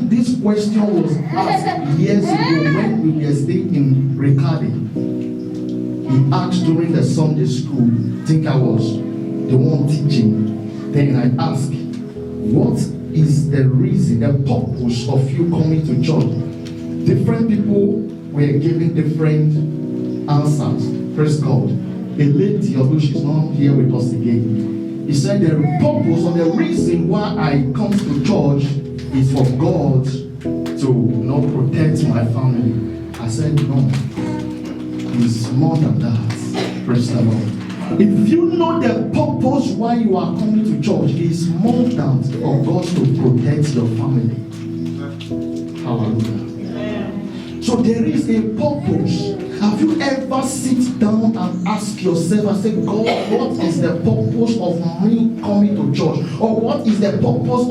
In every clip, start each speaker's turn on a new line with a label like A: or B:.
A: when this question was asked years ago, when we were staying in Riccardi, he asked during the Sunday school, I think I was the one teaching. Then I asked, what is the reason, the purpose of you coming to church? Different people were giving different answers. Praise God. A lady, although she's not here with us again, he said the purpose or the reason why I come to church is for God to protect my family. I said no. It's more than that. Praise the Lord. If you know the purpose why you are coming to church, it's more than for God to protect your family. Hallelujah. So there is a purpose. Have you ever sit down and ask yourself and say, God, what is the purpose of me coming to church? Or what is the purpose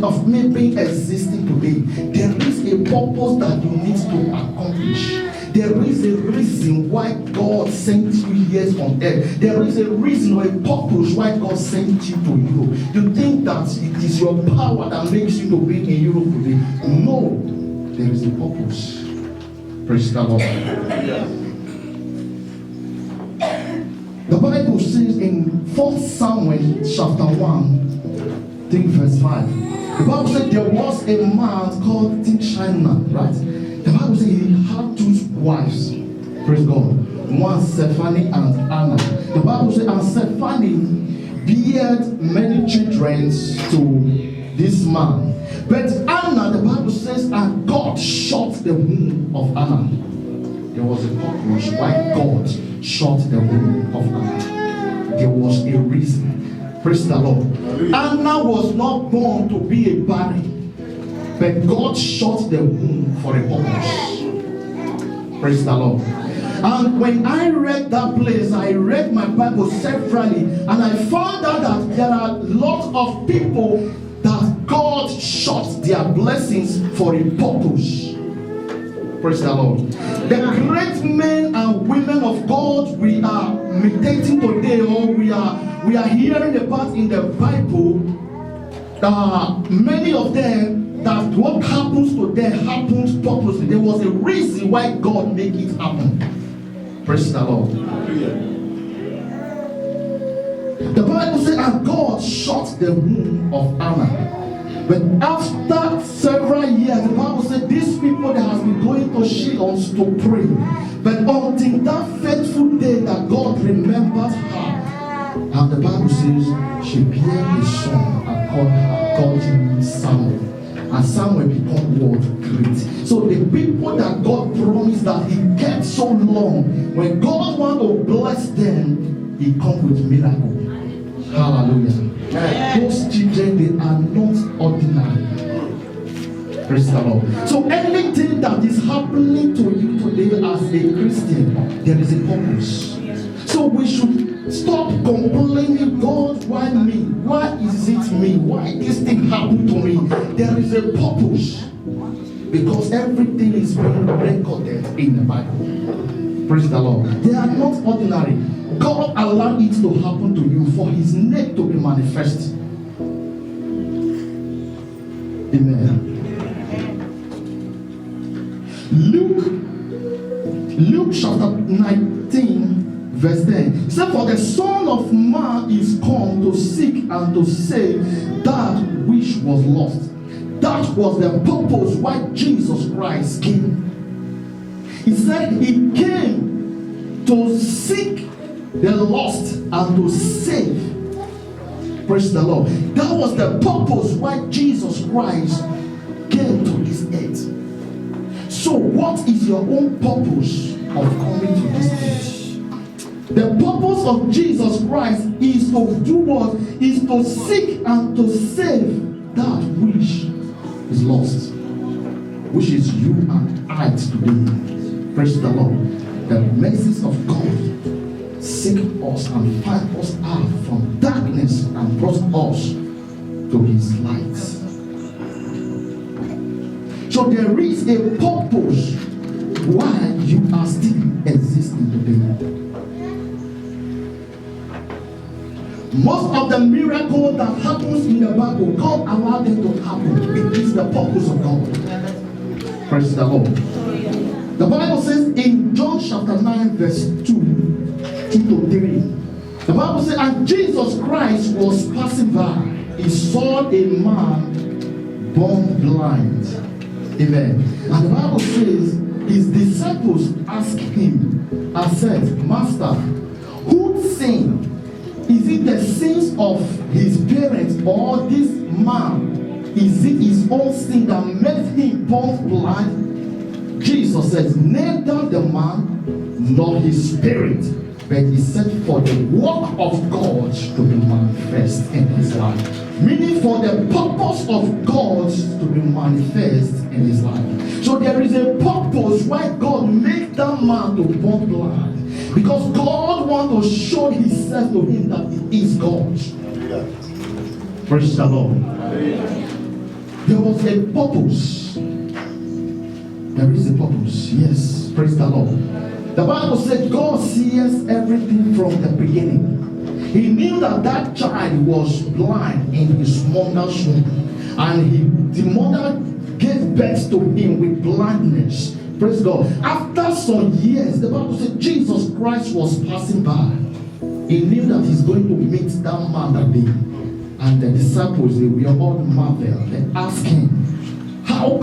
A: of me being existing today? There is a purpose that you need to accomplish. There is a reason why God sent you here on earth. There is a reason or a purpose why God sent you to Europe. You think that it is your power that makes you to be in Europe today. No, there is a purpose. Praise the Lord. The Bible says in 1 Samuel chapter 1, I think verse 5. The Bible says there was a man called Shinar, right? The Bible says he had two wives. Praise God. One Stephanie and Anna. The Bible says, and Stephanie bare many children to this man. But Anna, the Bible says, and God shut the womb of Anna. There was a purpose why God shut the womb of Anna. There was a reason. Praise the Lord. Anna was not born to be a barren, but God shut the womb for a purpose. Praise the Lord. And when I read that place, I read my Bible severally, and I found out that there are lots of people that God shut their blessings for a purpose. Praise the Lord. The great men and women of God we are meditating today, or we are hearing about in the Bible, many of them, that what happens to them happens purposely. There was a reason why God made it happen. Praise the Lord. The Bible says, and God shut the womb of Anna. But after several years, the Bible said these people that has been going to Shiloh to pray. But until that faithful day that God remembered her, and the Bible says she bare a son and called him Samuel. And Samuel become what? Great. So the people that God promised that he kept so long, when God want to bless them, he come with miracle. Hallelujah. Those children, they are not ordinary. Praise the Lord. So anything that is happening to you today as a Christian, there is a purpose. So we should stop complaining, God, why me? Why is it me? Why this thing happened to me? There is a purpose. Because everything is being recorded in the Bible. Praise the Lord. They are not ordinary. God allowed it to happen to you for his name to be manifest. Amen. Luke chapter 19 verse 10. It said, for the Son of Man is come to seek and to save that which was lost. That was the purpose why Jesus Christ came. He said he came to seek the lost and to save. Praise the Lord. That was the purpose why Jesus Christ came to this earth. So what is your own purpose of coming to this earth? The purpose of Jesus Christ is to do what? Is to seek and to save that which is lost, which is you and I today. Praise the Lord. The mercies of God seek us and find us out from darkness and brought us to his light. So there is a purpose why you are still existing today. Most of the miracles that happens in the Bible, God allowed them to happen. It is the purpose of God. Praise the Lord. The Bible says in John chapter 9, verse 2 to 3, the Bible says, and Jesus Christ was passing by. He saw a man born blind. Amen. And the Bible says, his disciples asked him and said, Master, who sinned? Is it the sins of his parents or this man? Is it his own sin that made him born blind? Jesus says, neither the man nor his spirit, but he said for the work of God to be manifest in his life. Meaning for the purpose of God to be manifest in his life. So there is a purpose why God made that man to be born blind. Because God wants to show himself to him that he is God. Praise the Lord. There was a purpose. There is a purpose. Yes. Praise the Lord. The Bible said God sees everything from the beginning. He knew that that child was blind in his mother's womb. And the mother gave birth to him with blindness. Praise God. After some years, the Bible said Jesus Christ was passing by. He knew that he's going to meet that man that day. And the disciples, they were all marveled. They asked him, how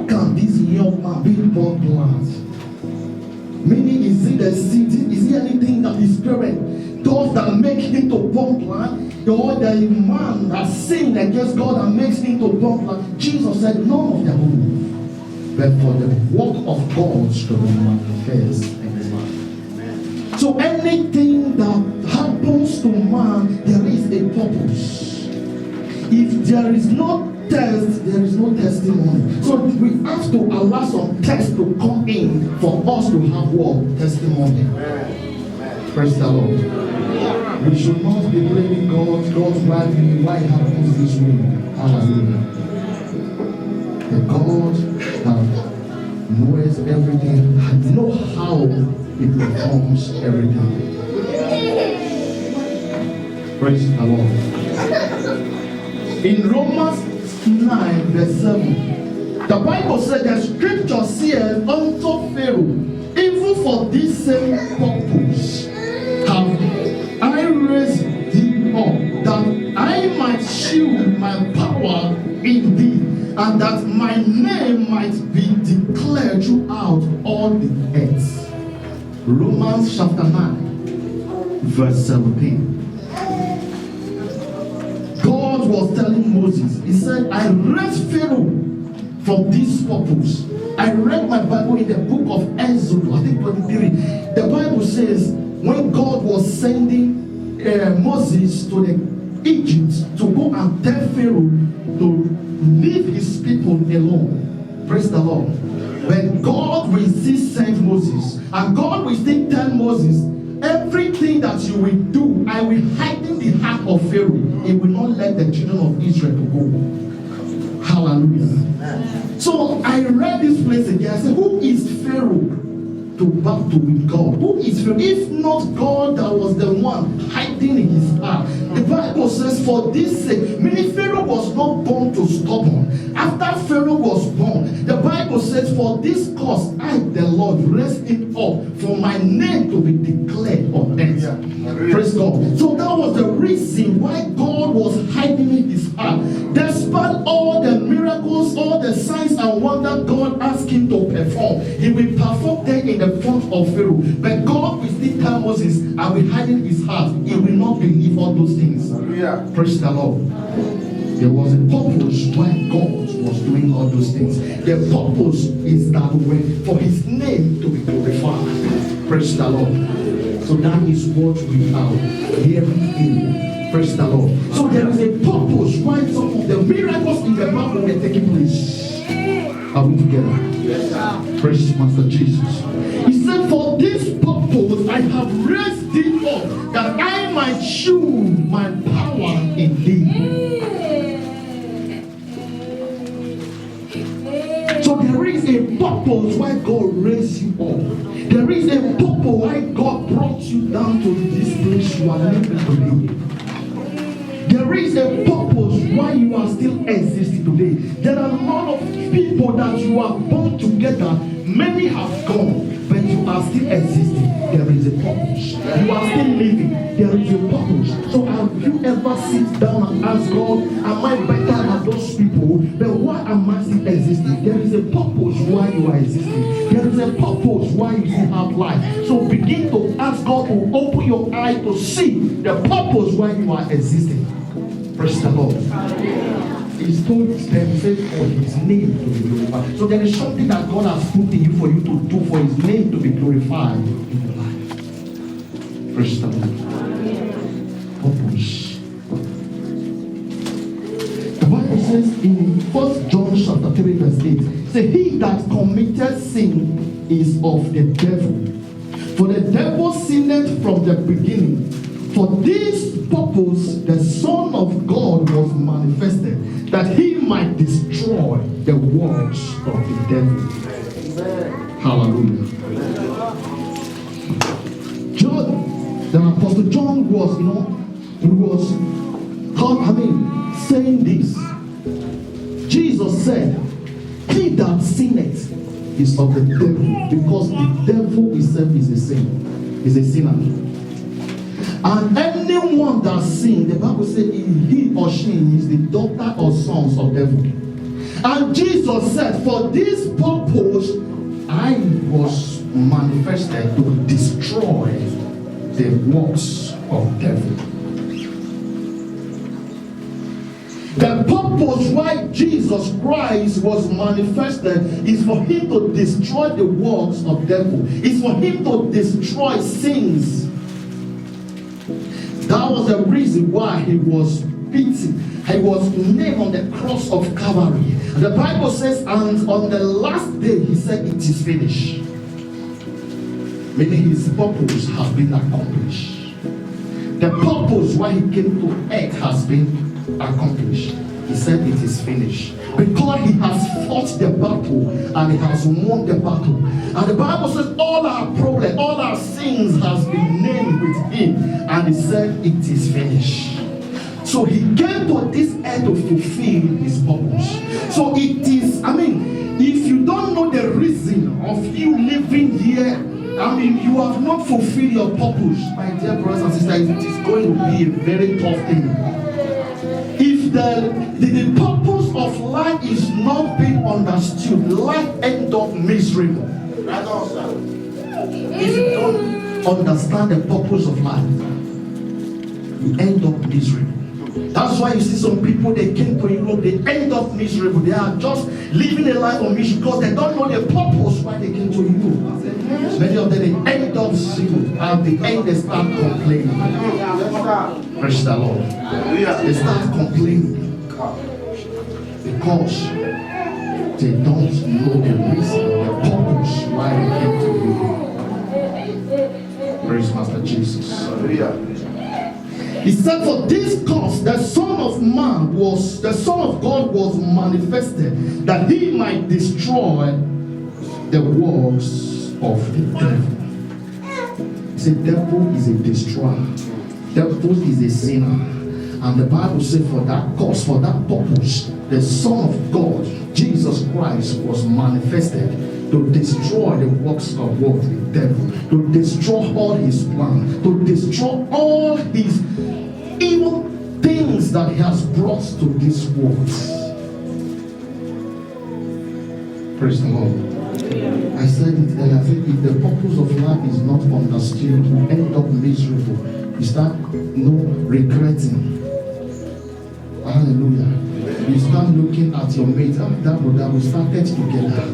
A: can this young man be born blind? Meaning, is it the sin? Is it anything that his parent does that make him to born blind? Or the man that sinned against God and makes him to born blind? Jesus said, none of them. But for the work of God to be manifest in his life. So anything that happens to man, there is a purpose. If there is no test, there is no testimony. So we have to allow some tests to come in for us to have what? Testimony. Praise the Lord. We should not be blaming God. Why it happens this way. Hallelujah. The God that knows everything and knows how it performs everything. Praise the Lord. In Romans 9 verse 7, the Bible said the scripture said unto Pharaoh, even for this same purpose have I raised thee up, that I might shield my power in thee, and that my name might be declared throughout all the earth. Romans chapter 9 verse 17. God was telling Moses, he said, I raised Pharaoh from this purpose. I read my Bible in the book of Exodus, I think 23. The Bible says, when God was sending Moses to the Egypt to go and tell Pharaoh to leave his people alone. Praise the Lord. When God will still send Moses, and God will still tell Moses, everything that you will do, I will hide in the heart of Pharaoh. He will not let the children of Israel to go. Hallelujah. So I read this place again. I said, who is Pharaoh to battle with God? Who is Pharaoh? If not God that was the one hiding in his heart. The Bible says, for this sake, meaning Pharaoh was not born to stubborn. After Pharaoh was born, the Bible says, for this cause I, the Lord, raised him up for my name to be declared on earth. Yeah. Praise God. So that was the reason why God was hiding in his heart. Despite all the miracles, all the signs and wonders God asked him to perform, he will perform them in the front of Pharaoh. But God will still tell Moses, I will hide in his heart. He will not believe all those things. Yeah. Praise the Lord. There was a purpose why God was doing all those things. The purpose is that way for his name to be glorified. Praise the Lord. So that is what we are hearing in. Praise the Lord. So there is a purpose why some of the miracles in the Bible were taking place. Are we together? Yes, sir. Praise Master Jesus. He said, for this purpose I have raised thee up, that I might show my power in thee. So there is a purpose why God raised you up. There is a purpose why God brought you down to this place you are living today. There is a purpose why you are still existing today. There are a lot of people that you are born together. Many have gone, but you are still existing. There is a purpose. You are still living. There is a purpose. So have you ever sit down and ask God, am I better than those people? But why am I still existing? There is a purpose why you are existing. There is a purpose why you still have life. So begin to ask God to open your eye to see the purpose why you are existing. Praise the Lord. He's told them, said, for his name to be glorified. So there is something that God has put in you for you to do for his name to be glorified in your life. Praise the Lord. Purpose. The Bible says in 1 John chapter 3 verse 8, say, he that committed sin is of the devil. For the devil sinned from the beginning. For this purpose the Son of God was manifested, that he might destroy the works of the devil. Amen. Hallelujah. John, the Apostle John was, he was saying this. Jesus said, he that sinneth is of the devil, because the devil himself is a sinner. And anyone that sins, the Bible says he or she is the daughter or sons of devil. And Jesus said, for this purpose I was manifested to destroy the works of devil. The purpose why Jesus Christ was manifested is for him to destroy the works of devil. It's for him to destroy sins. That was the reason why he was beaten. He was nailed on the cross of Calvary. The Bible says, and on the last day he said, it is finished. Meaning his purpose has been accomplished. The purpose why he came to earth has been accomplished. He said it is finished. Because he has fought the battle and he has won the battle. And the Bible says all our problems, all our sins has been named with him. And he said it is finished. So he came to this earth to fulfill his purpose. So it is, if you don't know the reason of you living here, you have not fulfilled your purpose, my dear brothers and sisters, it is going to be a very tough thing. If the purpose of life is not being understood, life ends up miserable. If you don't understand the purpose of life, you end up miserable. That's why you see some people, they came to Europe, they end up miserable. They are just living a life of misery because they don't know the purpose why they came to Europe. Many of them, they end up single, and at the end they start complaining. Praise the Lord. They start complaining because they don't know the reason, the purpose why they came to Europe. Praise Master Jesus. He said, for this cause the Son of God was manifested, that he might destroy the works of the devil. He said, devil is a destroyer. Devil is a sinner. And the Bible said, for that cause, for that purpose, the Son of God, Jesus Christ, was manifested to destroy the works of the devil, to destroy all his plans, to destroy all his evil things that he has brought to this world. Praise the Lord. I said it earlier. I said if the purpose of life is not understood, you end up miserable. You start regretting. Hallelujah. You start looking at your mate. That brother, we started together.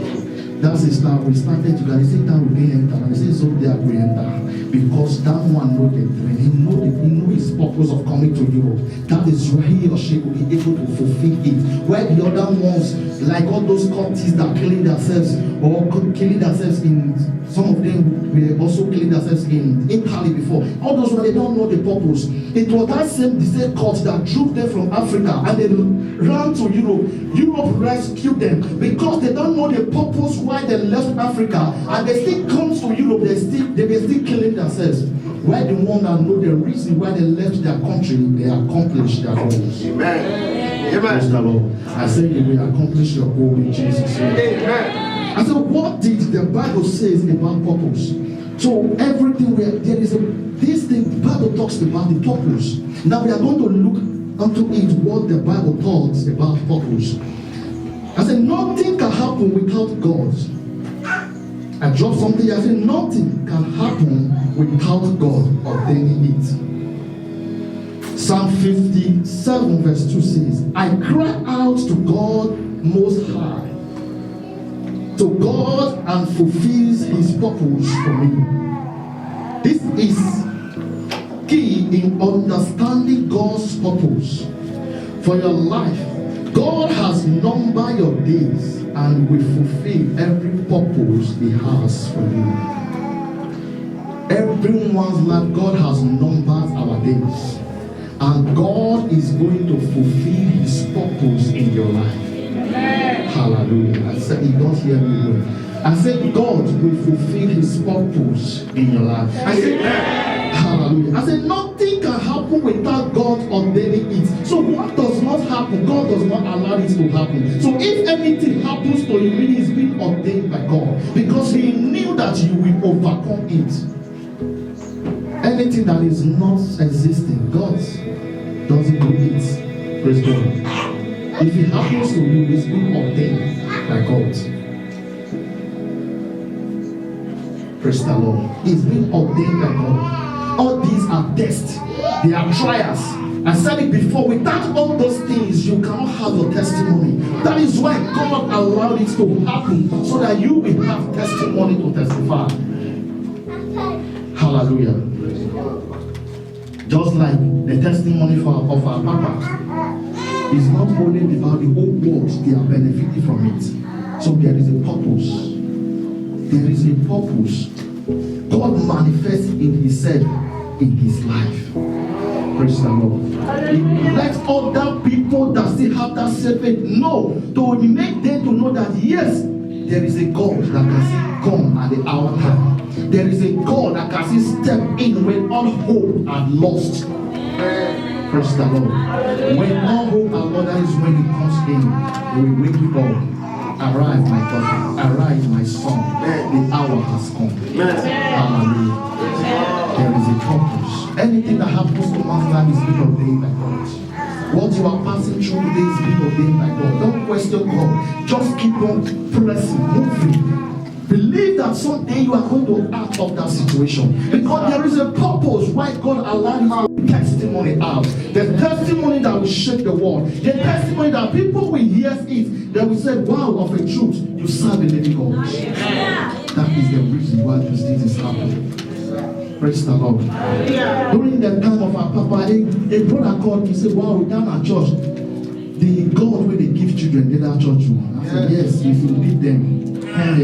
A: That sister, we started together. They say that we didn't enter. And they say so they are going to enter. Because that one know the dream. He know his purpose of coming to Europe. That is where he or she will be able to fulfill it. Where the other ones, like all those cultists that killing themselves, or killing themselves in, some of them were also killing themselves in Italy before. All those ones, they don't know the purpose. It was the same cult that drew them from Africa and they ran to Europe. Europe rescued them because they don't know the purpose why why they left Africa, and they still come to Europe, they were still killing themselves. We're the one that know the reason why they left their country, they accomplished their goals. Amen. Praise the Lord. I say you will accomplish your goal in Jesus' name. Amen. I said, what did the Bible say about purpose? So everything where there is this thing, the Bible talks about the purpose. Now we are going to look unto it what the Bible talks about purpose. I said, nothing can happen without God. I dropped something, I said, nothing can happen without God ordaining it. Psalm 57 verse 2 says, I cry out to God most high, to God, and fulfills his purpose for me. This is key in understanding God's purpose for your life. God has numbered your days and will fulfill every purpose he has for you. Everyone's life, God has numbered our days, and God is going to fulfill his purpose in your life. Amen. Hallelujah. I said, you don't hear me well. I said, God will fulfill his purpose in your life. I said, hallelujah. I said, nothing can happen without God ordaining it. So what does not happen, God does not allow it to happen. So if anything happens to you, it is being ordained by God, because he knew that you will overcome it. Anything that is not existing, God doesn't do it. Praise God. If it happens to you, it's being ordained by God. Praise the Lord. It's being ordained by God. All these are tests. They are trials. I said it before. Without all those things, you cannot have your testimony. That is why God allowed it to happen, so that you will have testimony to testify. Hallelujah. Just like the testimony of our Papa is not only about the whole world, they are benefiting from it. So there is a purpose. There is a purpose. God manifests in himself in his life. Praise the Lord. He lets other people that still have that same faith know, to make them to know that yes, there is a God that can still come at the hour time. There is a God that can still step in when all hope are lost. Praise the Lord. When all hope are lost, that is when he comes in. He will wake you up. Arise, my daughter. Arise, my son. The hour has come. Hallelujah. There is a purpose. Anything that happens to man's life is being ordained by God. What you are passing through today is being ordained by God. Don't question God. Just keep on pressing, moving. Believe that someday you are going to out of that situation, because there is a purpose why God allowed you testimony out. The testimony that will shake the world. The testimony that people will hear it. They will say, wow, of a truth, you serve a living God. That is the reason why this thing is happening. Praise the Lord. During the time of our Papa, a brother called me and said, wow, down at church, the God where they give children, they that church. I said, yes, if you lead them. And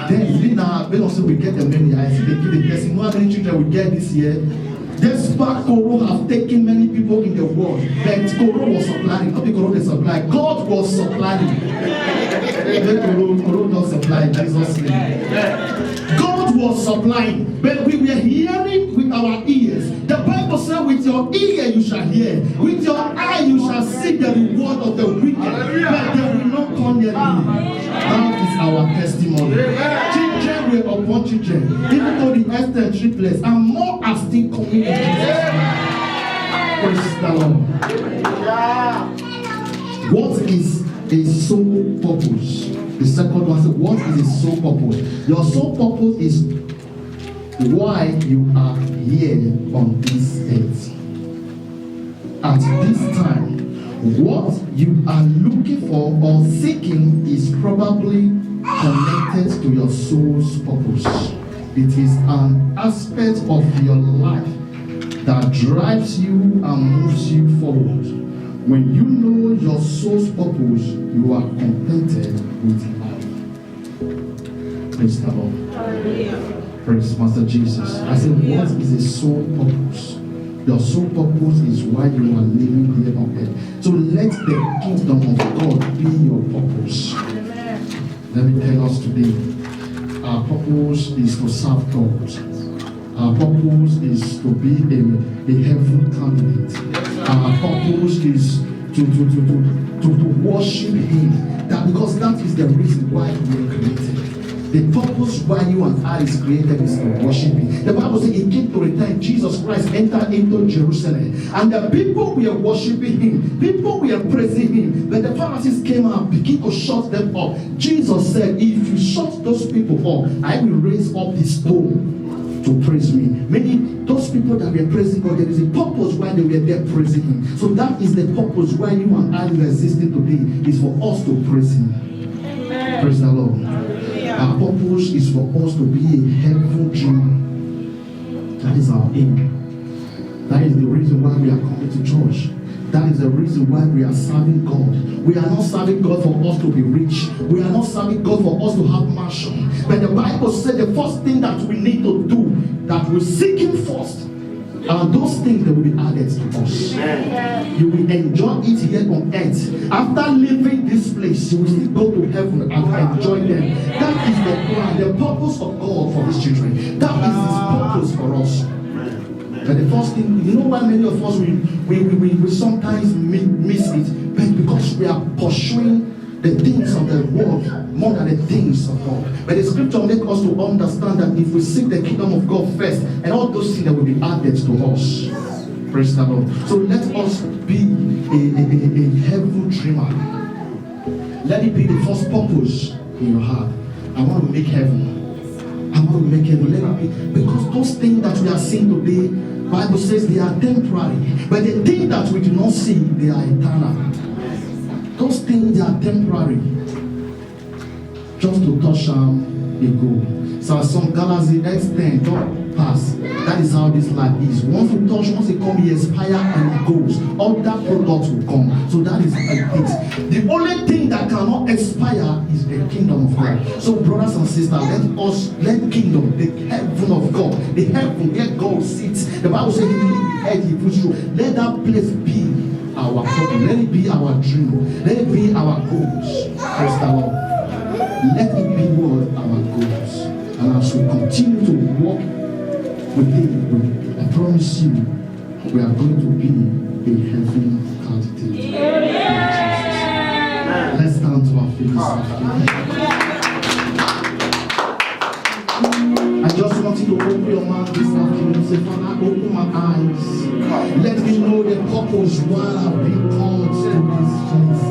A: then when also we get the money, I see they give the person, you know how many children we get this year? This back Koro have taken many people in the world, but Koro was supplying, not because they supply, God was supplying. Koro not supplying, Jesus name. God was supplying, but we were hearing with our ears. The Bible said, with your ear you shall hear, with your eye you shall see the reward of the wicked, but they will not come near you. That is our testimony. Children were upon children, even though the Esther triplets, and more are still coming to Jesus. Praise the Lord. What is a sole purpose? The second one says, what is a sole purpose? Your sole purpose is why you are here on this earth. At this time, what you are looking for or seeking is probably connected to your soul's purpose. It is an aspect of your life that drives you and moves you forward. When you know your soul's purpose, you are contented with life. Praise the Lord. Praise Master Jesus. I said, what is a soul purpose? Your sole purpose is why you are living here on earth. So let the kingdom of God be your purpose. Let me tell us today, our purpose is to serve God. Our purpose is to be a heaven candidate. Our purpose is to worship Him. That because that is the reason why we were created. The purpose why you and I is created is to worship Him. The Bible says He came to return. Jesus Christ entered into Jerusalem, and the people were worshiping Him. People were praising Him. When the Pharisees came out, began to shut them up. Jesus said, "If you shut those people up, I will raise up this stone to praise me." Many those people that were praising God, there is a purpose why they were there praising Him. So that is the purpose why you and I are existing today, is for us to praise Him. Amen. Praise the Lord. Our purpose is for us to be a heaven dreamer. That is our aim. That is the reason why we are coming to church. That is the reason why we are serving God. We are not serving God for us to be rich. We are not serving God for us to have mansion. But the Bible said the first thing that we need to do, that we seek Him first, and those things that will be added to us. You will enjoy it here on earth. After leaving this place, you will still go to heaven and enjoy them. That is the plan, the purpose of God for His children. That is His purpose for us. But the first thing, you know why many of us we sometimes miss it? But because we are pursuing the things of the world more than the things of God. But the scripture makes us to understand that if we seek the kingdom of God first, and all those things that will be added to us. Praise the Lord. So let us be a heaven dreamer. Let it be the first purpose in your heart. I want to make heaven. I want to make heaven. Let it be, because those things that we are seeing today, Bible says they are temporary. But the things that we do not see, they are eternal. Those things, they are temporary. Just to touch them, they go. So some Galatians X10 don't pass. That is how this life is. Once you touch, once it comes, it expires and it goes. All that products will come. So that is like it. The only thing that cannot expire is the kingdom of God. So brothers and sisters, let kingdom, the heaven of God, the heaven where God sits. The Bible says He leads the head, He puts through. Let that place be our purpose. Let it be our dream. Let it be our goals. Praise the Lord. Let it be what our goals. And as we continue to walk with Him, I promise you, we are going to be a heaven candidate. Yeah. Let's stand to our feet. I just want you to open your mouth this afternoon. Say, Father, open my eyes. Let me know the purpose why I've been called to this place.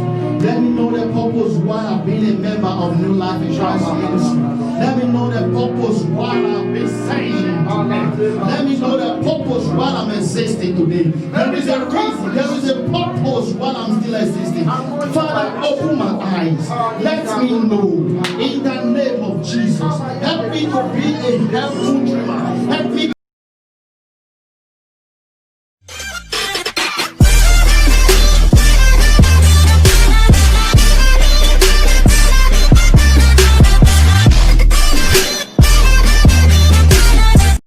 A: Let me know the purpose why I've been a member of New Life in Christ Ministry. Let me know the purpose why I've been saved. Let me know the purpose why I'm existing today. There is a reason, there is a purpose why I'm still existing. Father, open my eyes. Let me know in the name of Jesus. Help me to be a helpful